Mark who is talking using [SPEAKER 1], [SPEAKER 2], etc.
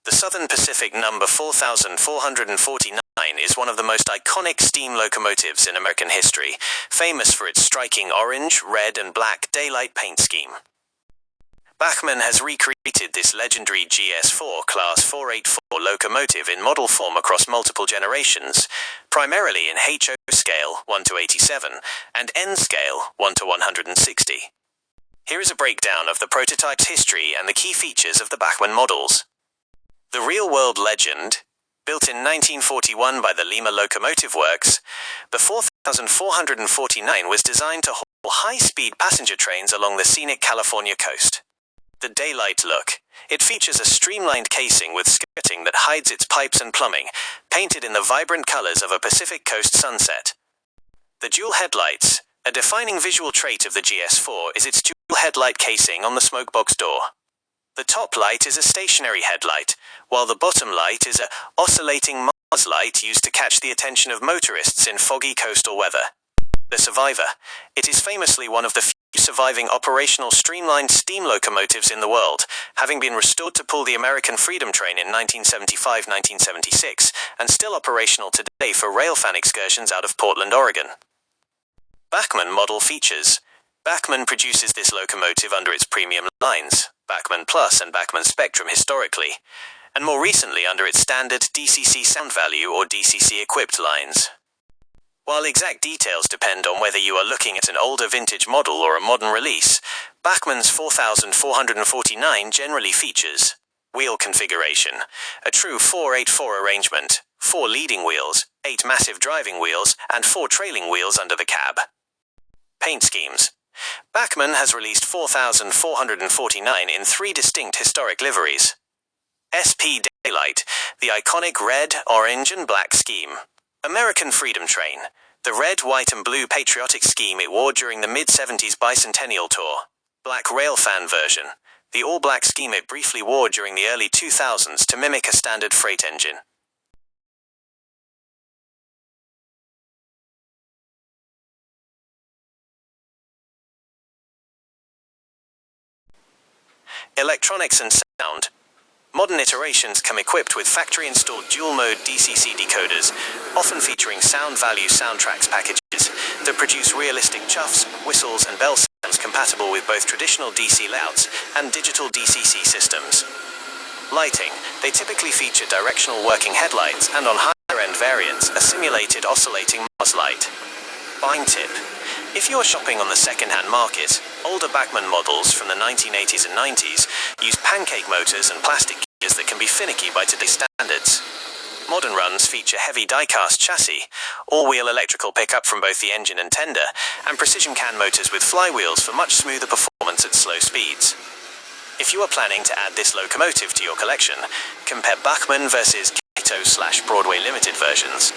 [SPEAKER 1] The Southern Pacific number 4449 is one of the most iconic steam locomotives in American history, famous for its striking orange, red, and black daylight paint scheme. Bachmann has recreated this legendary GS-4 Class 484 locomotive in model form across multiple generations, primarily in HO scale 1:87 and N scale 1:160. Here is a breakdown of the prototype's history and the key features of the Bachmann models. The real-world legend, built in 1941 by the Lima Locomotive Works, the 4449 was designed to haul high-speed passenger trains along the scenic California coast. The daylight look. It features a streamlined casing with skirting that hides its pipes and plumbing, painted in the vibrant colors of a Pacific Coast sunset. The dual headlights. A defining visual trait of the GS-4 is its dual headlight casing on the smokebox door. The top light is a stationary headlight, while the bottom light is an oscillating Mars light used to catch the attention of motorists in foggy coastal weather. The Survivor. It is famously one of the few surviving operational streamlined steam locomotives in the world, having been restored to pull the American Freedom Train in 1975-1976, and still operational today for railfan excursions out of Portland, Oregon. Bachmann model features. Bachmann produces this locomotive under its premium lines, Bachmann Plus and Bachmann Spectrum historically, and more recently under its standard DCC Sound Value or DCC equipped lines. While exact details depend on whether you are looking at an older vintage model or a modern release, Bachmann's 4449 generally features wheel configuration, a true 484 arrangement, 4 leading wheels, 8 massive driving wheels, and 4 trailing wheels under the cab. Paint schemes. Bachmann has released 4449 in 3 distinct historic liveries. SP Daylight, the iconic red, orange, and black scheme. American Freedom Train, the red, white, and blue patriotic scheme it wore during the mid-70s bicentennial tour. Black railfan version, the all-black scheme it briefly wore during the early 2000s to mimic a standard freight engine. Electronics and sound. Modern iterations come equipped with factory-installed dual-mode DCC decoders, often featuring sound value soundtracks packages that produce realistic chuffs, whistles, and bell sounds compatible with both traditional DC layouts and digital DCC systems. Lighting. They typically feature directional working headlights and on higher-end variants, a simulated oscillating Mars light. Buying tip. If you're shopping on the second-hand market, older Bachmann models from the 1980s and 90s use pancake motors and plastic gears that can be finicky by today's standards. Modern runs feature heavy die-cast chassis, all-wheel electrical pickup from both the engine and tender, and precision can motors with flywheels for much smoother performance at slow speeds. If you are planning to add this locomotive to your collection, compare Bachmann versus Kaito/Broadway Limited versions.